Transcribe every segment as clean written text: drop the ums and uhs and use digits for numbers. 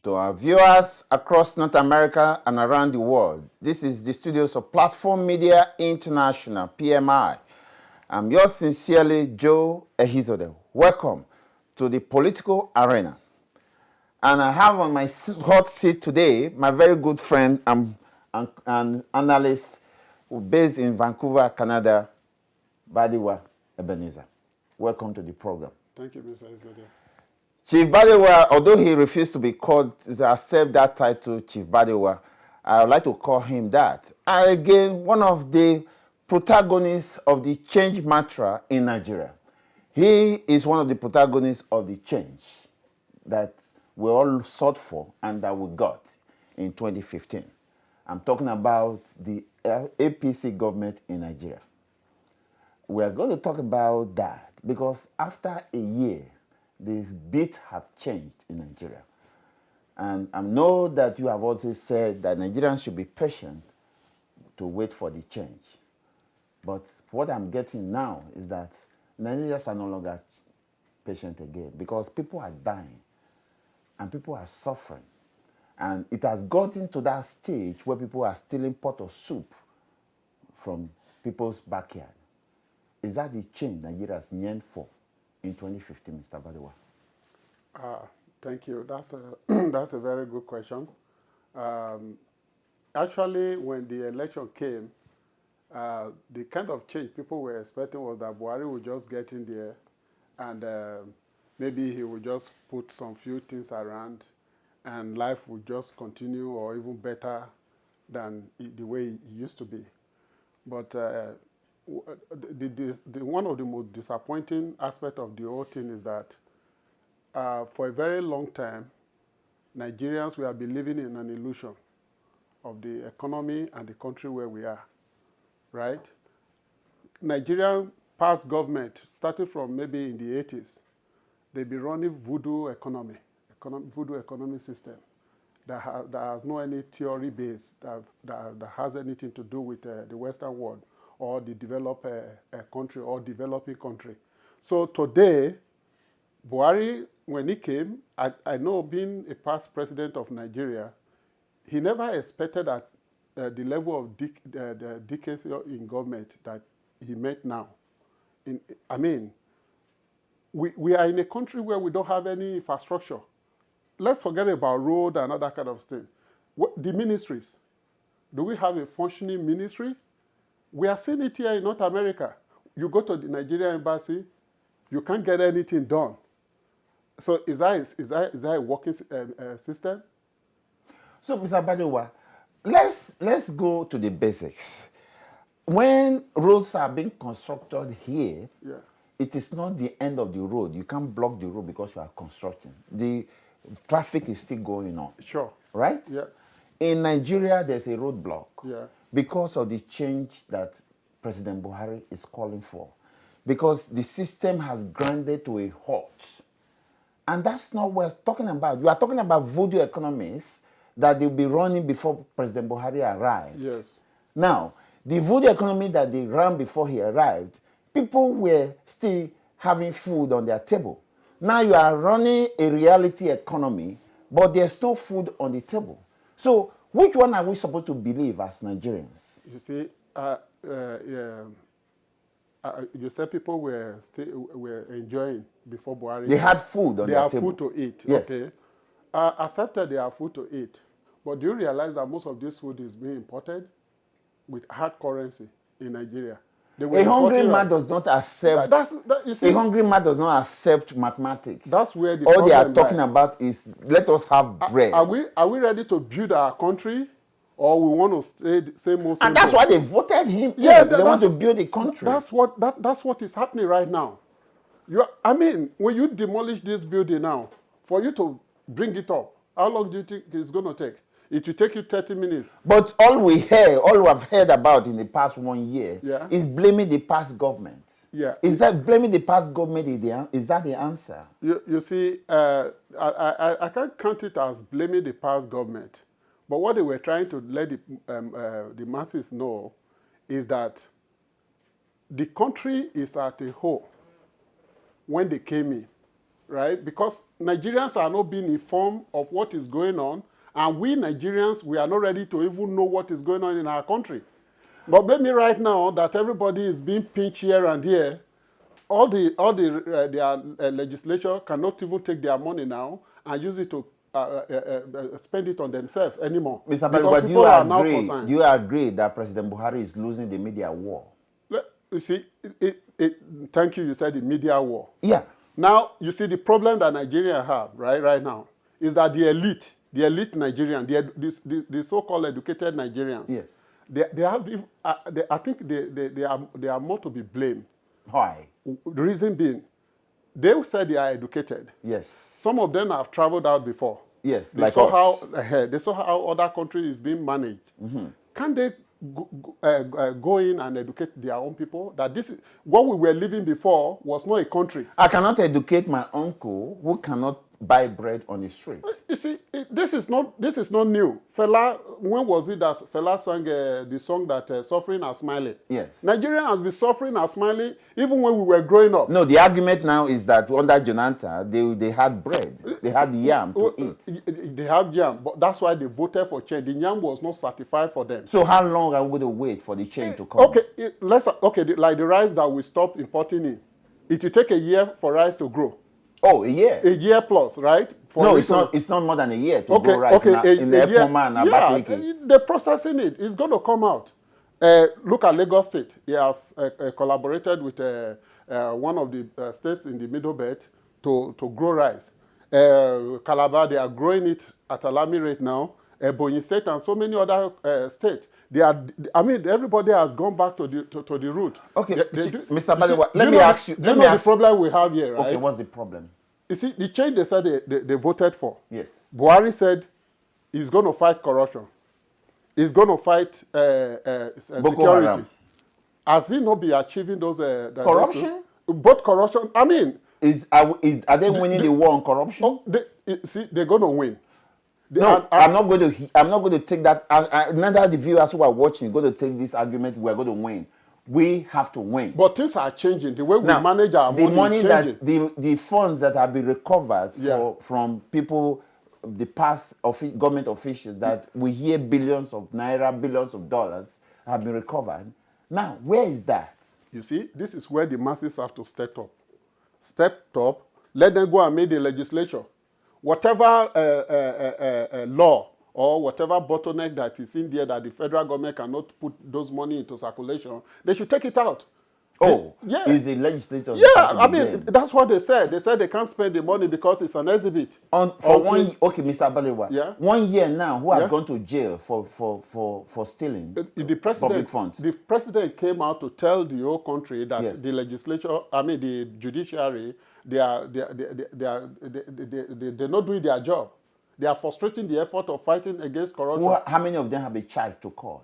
To our viewers across North America and around the world, this is the studios of Platform Media International, PMI. I'm yours sincerely, Joe Ehizode. Welcome to the political arena. And I have on my hot seat today my very good friend and analyst based in Vancouver, Canada, Badiwa Ebenezer. Welcome to the program. Thank you, Mr. Ehizode. Chief Badiwa, although he refused to be called, to accept that title, Chief Badiwa, I would like to call him that. And again, one of the protagonists of the change mantra in Nigeria. He is one of the protagonists of the change that we all sought for and that we got in 2015. I'm talking about the APC government in Nigeria. We are going to talk about that because after a year, the beat have changed in Nigeria. And I know that you have also said that Nigerians should be patient to wait for the change. But what I'm getting now is that Nigerians are no longer patient again because people are dying and people are suffering. And it has gotten to that stage where people are stealing pot of soup from people's backyard. Is that the change Nigerians yearned for in 2015, Mr. Badiwa? Thank you. That's a very good question. Actually, when the election came, the kind of change people were expecting was that Buhari would just get in there and maybe he would just put some few things around and life would just continue or even better than the way it used to be. But one of the most disappointing aspects of the whole thing is that for a very long time, Nigerians, we have been living in an illusion of the economy and the country where we are, right? Nigerian past government, started from maybe in the 80s, they've been running voodoo economy system that has no any theory base that has anything to do with the Western world or the developed country or developing country. So today, Buhari, when he came, I know being a past president of Nigeria, he never expected that the level of the decades in government that he met now. We are in a country where we don't have any infrastructure. Let's forget about road and other kind of thing. The ministries, do we have a functioning ministry? We are seeing it here in North America. You go to the Nigerian embassy, you can't get anything done. So is that a working system? So, Mr. Badiwa, let's go to the basics. When roads are being constructed here, Yeah. it is not the end of the road. You can't block the road because you are constructing. The traffic is still going on. Sure. Right? Yeah. In Nigeria, there's a roadblock. Yeah. Because of the change that President Buhari is calling for. Because the system has grinded to a halt. And that's not what we're talking about. You are talking about voodoo economies that they'll be running before President Buhari arrived. Yes. Now, the voodoo economy that they ran before he arrived, people were still having food on their table. Now you are running a reality economy, but there's no food on the table. So which one are we supposed to believe as Nigerians? You see, you said people were enjoying before Buhari. They had food on they their have table. food to eat. Yes. Okay. Accepted they have food to eat. But do you realize that most of this food is being imported with hard currency in Nigeria? A hungry man does not accept. You see, a hungry man does not accept mathematics. that's where the All they are problem talking lies. about is let us have bread. Are we ready to build our country, or we want to stay the same old? And that's why they voted him. Yeah, They want to build a country. That's what is happening right now. When you demolish this building now, for you to bring it up, how long do you think it's going to take? It will take you 30 minutes. But all we have heard about in the past 1 year Yeah. is blaming the past government. Yeah. Is that blaming the past government? Is that the answer? You see, I can't count it as blaming the past government. But what they were trying to let the masses know is that the country is at a hole when they came in, right? Because Nigerians are not being informed of what is going on, and we Nigerians, we are not ready to even know what is going on in our country. But maybe right now that everybody is being pinched here and there, their legislature cannot even take their money now and use it to spend it on themselves anymore. Mr. Because But people are now do concerned. you agree that President Buhari is losing the media war? You see, thank you, you said the media war. Yeah. Now, you see, the problem that Nigeria have right now is that the elite Nigerian, the so-called educated Nigerians, Yes. they have, I think they are more to be blamed. Why? The reason being, they said they are educated. Yes. Some of them have traveled out before. Yes, They like saw us. they saw how other countries is being managed. Can they go in and educate their own people? That this is what we were living before was not a country. I cannot educate my uncle who cannot buy bread on the street. You see, this is not new. Fela, when was it that Fela sang the song that suffering and smiling? Yes. Nigeria has been suffering and smiling even when we were growing up. No, the argument now is that under Jonathan, they had bread. They had yam to eat. They have yam, but that's why they voted for change. The yam was not certified for them. So how long are we going to wait for the change to come? Okay, like the rice that we stopped importing in, it will take a year for rice to grow. Oh, a year? A year plus, right? No, it's not more than a year to grow rice in the Epoma and Abakaliki. They're processing it. It's going to come out. Look at Lagos State. He has collaborated with one of the states in the Middle Belt to grow rice. Calabar, they are growing it at a alarming rate now. Ebonyi State and so many other states. Everybody has gone back to the root. Okay, Mr. Balewa, let me ask you. Let me ask the problem we have here, right? Okay, what's the problem? You see, the change they said they voted for. Yes. Buhari said he's going to fight corruption. He's going to fight security. Haram. Has he not been achieving those... corruption? Both corruption. I mean... Are they winning the war on corruption? Oh, they're going to win. I'm not going to take that. Neither the viewers who are watching are going to take this argument. We're going to win. We have to win. But things are changing. The way we manage our money is changing. The funds that have been recovered from people, the past government officials, that we hear billions of naira, billions of dollars have been recovered. Now, where is that? You see, this is where the masses have to step up. Step up. Let them go and make the legislature. Whatever law or whatever bottleneck that is in there that the federal government cannot put those money into circulation, they should take it out. Oh, yeah. Is the legislature? Yeah, that's what they said. They said they can't spend the money because it's an exhibit. Okay, Mr. Balewa. Yeah. 1 year now, who has gone to jail for stealing public funds? The president came out to tell the whole country that the legislature, the judiciary, they're not doing their job. They are frustrating the effort of fighting against corruption. How many of them have been charged to court?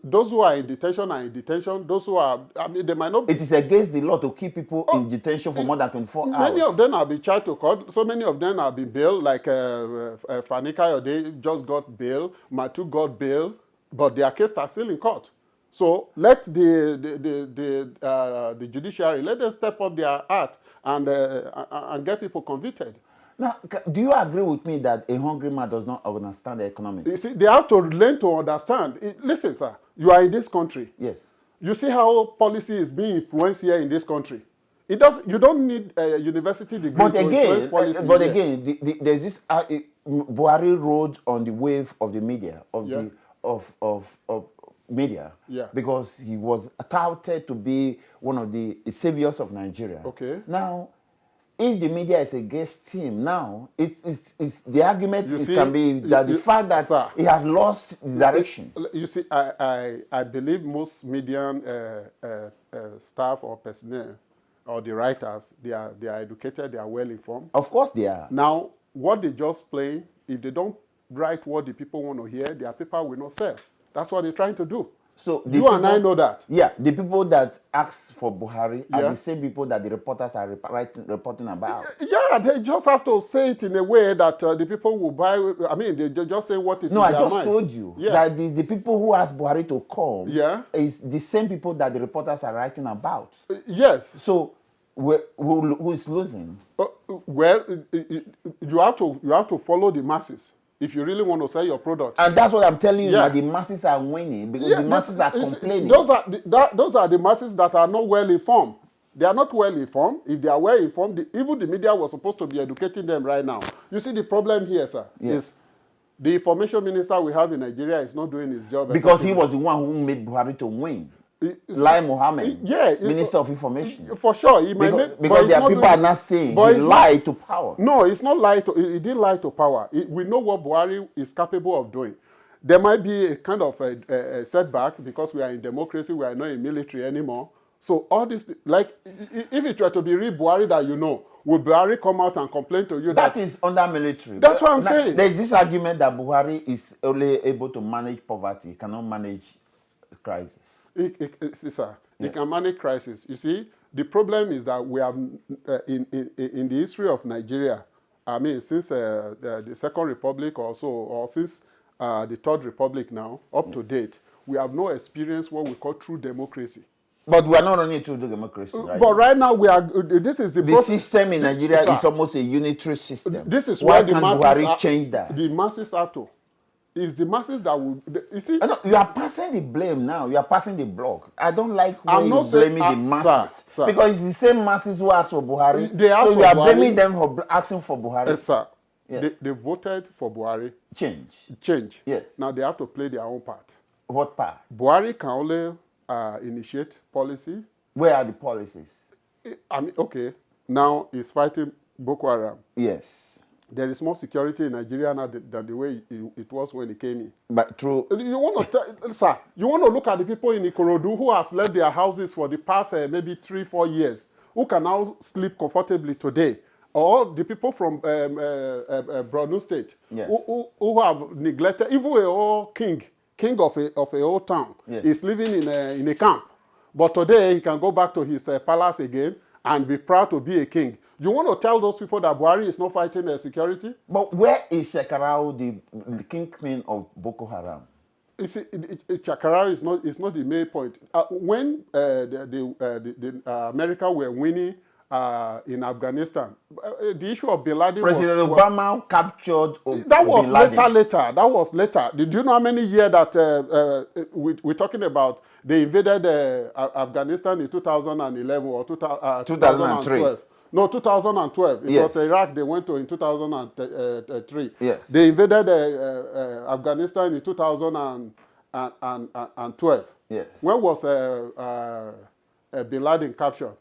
Those who are in detention are in detention. Those who are, they might not. It is against the law to keep people in detention for more than 24 hours. Many of them have been charged to court. So many of them have been bailed. Like Fani Kayode just got bail. Matu got bail, but their case are still in court. So let the judiciary, let them step up their art and get people convicted. Now, do you agree with me that a hungry man does not understand the economics? You see, they have to learn to understand. Listen, sir, you are in this country. Yes. You see how policy is being influenced here in this country. You don't need a university degree to influence policy. But again, there's this Buhari rode on the wave of the media of media, because he was touted to be one of the saviors of Nigeria. Okay. Now, if the media is against him now, it's the argument can be that the fact that he has lost the direction. You see, I believe most media staff or personnel or the writers, they are educated, they are well informed. Of course they are. Now, what they just play, if they don't write what the people want to hear, their paper will not sell. That's what they're trying to do. So you and I know that. Yeah, the people that ask for Buhari are the same people that the reporters are reporting about. Yeah, they just have to say it in a way that the people will buy. They just say what is in their mind. No, I just told you that the people who ask Buhari to come is the same people that the reporters are writing about. Yes. So who is losing? Well, you have to follow the masses if you really want to sell your product. And that's what I'm telling you. Yeah. Now the masses are winning because Yeah, the masses are you see, complaining. those are the masses that are not well informed. They are not well informed. If they are well informed, even the media was supposed to be educating them right now. You see, the problem here, sir, is the information minister we have in Nigeria is not doing his job Because he was the one who made Buhari to win. Lai Mohammed, Minister of Information. For sure, he might because there are people are not saying he lied to power. No, it's not lie to. He didn't lie to power. We know what Buhari is capable of doing. There might be a kind of a setback because we are in democracy. We are not in military anymore. So all this, like, if it were to be real Buhari that you know, would Buhari come out and complain to you that is under military? That's what I'm saying. There's this argument that Buhari is only able to manage poverty, cannot manage crisis. He can manage crisis. You see, the problem is that we have, in the history of Nigeria, I mean, since the Second Republic or so, or since the Third Republic now, up to date, we have not experienced what we call true democracy. But we are not running through the democracy right But now. right now, we are. This is the system in Nigeria is almost a unitary system. This is why why can't Buhari change that? The masses have to. It's the masses that will. You see, you are passing the blame now. You are passing the block. I don't like when you're blaming the masses. Sir, because it's the same masses who asked for Buhari. They asked so you are blaming them for asking for Buhari. Yes, sir. Yes. They voted for Buhari. Change. Yes. Now they have to play their own part. What part? Buhari can only initiate policy. Where are the policies? I mean, okay. Now he's fighting Boko Haram. Yes. There is more security in Nigeria now than the way it was when he came in. But true. You want to, sir, you want to look at the people in Ikorodu who has left their houses for the past maybe 3-4 years, who can now sleep comfortably today, or the people from Borno State, yes, who have neglected, even a whole king of a whole town, yes, is living in a camp. But today he can go back to his palace again and be proud to be a king. You want to tell those people that Buhari is not fighting security? But where is Shekarau, the kingpin of Boko Haram? You see, Shekarau is not the main point. When America were winning in Afghanistan, the issue of Bin Laden President Obama captured that was Bin Laden. later. That was later. Did you know how many years that we're talking about? They invaded Afghanistan in 2011 or 2012. No, 2012. It was Iraq they went to in 2003. Yes. They invaded Afghanistan in 2012. Yes. When was Bin Laden captured?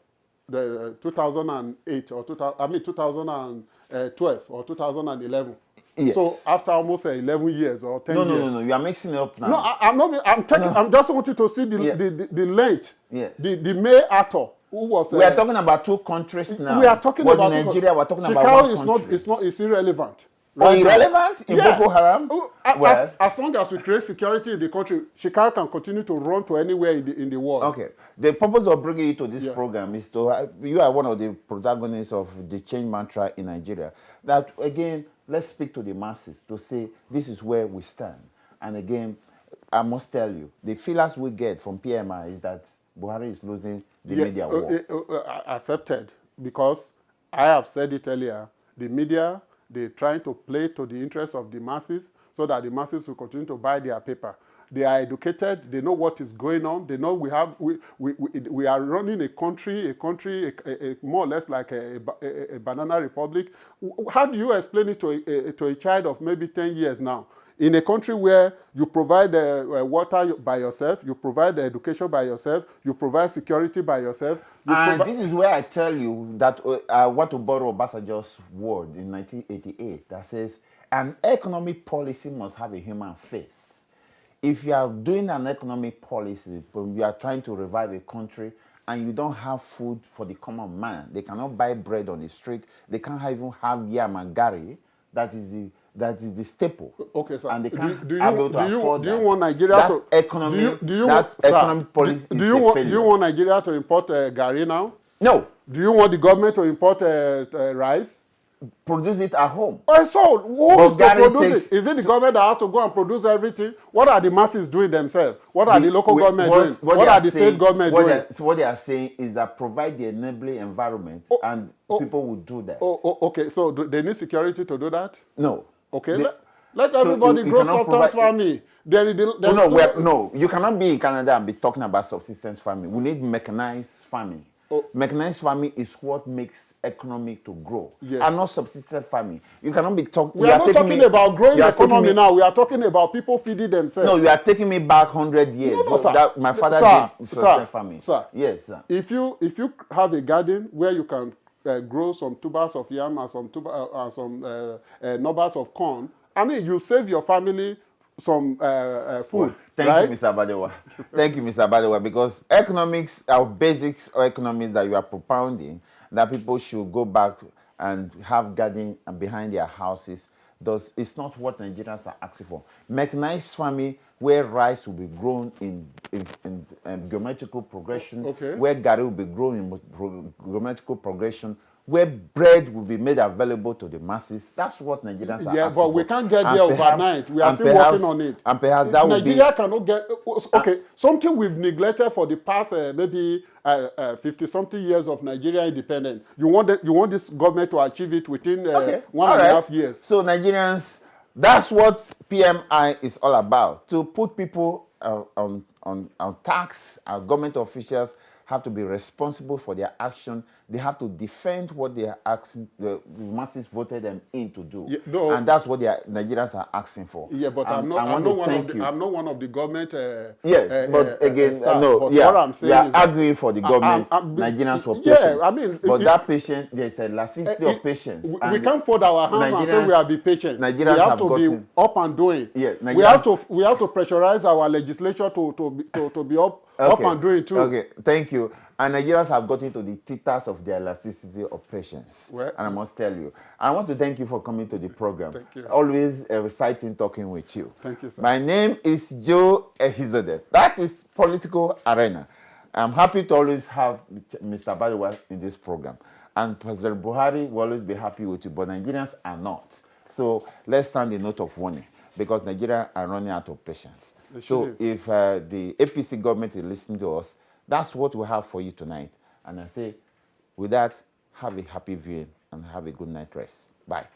The 2008 or 2012 or 2011. Yes. So after almost 11 years or 10 years. No. You are mixing it up now. No, I'm not. I'm just wanting to see the length. Yes. The May actor who was. We are talking about two countries now. We are talking about Nigeria. We're talking about one country. It's irrelevant. Right, irrelevant in Boko Haram? As long as we create security in the country, Shikar can continue to run to anywhere in the world. Okay. The purpose of bringing you to this program is to, you are one of the protagonists of the change mantra in Nigeria. That, again, let's speak to the masses to say this is where we stand. And again, I must tell you, the feelers we get from PMI is that Buhari is losing the media war. Accepted, because I have said it earlier, the media, they're trying to play to the interests of the masses so that the masses will continue to buy their paper. They are educated. They know what is going on. They know we are running a country more or less like a banana republic. How do you explain it to a child of maybe 10 years now? In a country where you provide water by yourself, you provide education by yourself, you provide security by yourself. And this is where I tell you that I want to borrow Obasanjo's word in 1988 that says, an economic policy must have a human face. If you are doing an economic policy, but you are trying to revive a country and you don't have food for the common man, they cannot buy bread on the street, they can't even have yam and gari, that is the staple. Okay, sir. And they can't do you want Nigeria to economic policy? Do you want Nigeria to import gari now? No. Do you want the government to import rice? produce it at home. Oh, so who But is to Gary produce takes- it? Is it the government that has to go and produce everything? What are the masses doing themselves? What are the local government doing? What are the state government doing? What they are saying is that provide the enabling environment, and people will do that. Okay. So they need security to do that? No. Okay. Let everybody grow subsistence farming. No, you cannot be in Canada and be talking about subsistence farming. We need mechanized farming. Mechanized farming is what makes economy to grow, and not subsistence farming. You cannot be talking. We are not talking about growing the economy now. We are talking about people feeding themselves. No, you are taking me back 100 years. No, sir. That my father did subsistence farming. Sir, yes, sir. If you have a garden where you can grow some tubers of yam and some nubbers of corn, I mean, you save your family some food. Thank you, Mr. Badewa. Thank you, Mr. Badewa, because economics, our basics of economics that you are propounding, that people should go back and have garden behind their houses, it's not what Nigerians are asking for. Mechanized farming, where rice will be grown in geometrical progression, where gari will be grown in geometrical progression, where bread will be made available to the masses. That's what Nigerians are asking for. Yeah, but we can't get there overnight. We are still working on it. And perhaps that will be... Nigeria cannot get... Okay, something we've neglected for the past maybe 50-something years of Nigeria independence. You want this government to achieve it within 1.5 years. So Nigerians, that's what PMI is all about. To put people on tax, our government officials have to be responsible for their action. They have to defend what they are asking, the masses voted them in to do. Yeah, no, and that's what Nigerians are asking for. Yeah, but I'm not one of the government. Yes, but again, no, yeah, what I'm saying is arguing for the government, Nigerians for patience. Yeah, I mean, but that patient, there's a laxity of patience. We can't fold our hands and say we are be patient. Nigerians we have to be up and doing. Yeah, we have to pressurize our legislature to be up and doing too. Okay, thank you. And Nigerians have gotten to the tethers of their elasticity of patience. Well, and I must tell you, I want to thank you for coming to the program. Thank you. Always exciting talking with you. Thank you, sir. My name is Joe Ehizode. That is Political Arena. I'm happy to always have Mr. Badewa in this program. And President Buhari will always be happy with you, but Nigerians are not. So let's sound a note of warning, because Nigeria are running out of patience. So if the APC government is listening to us, that's what we have for you tonight. And I say, with that, have a happy viewing and have a good night rest. Bye.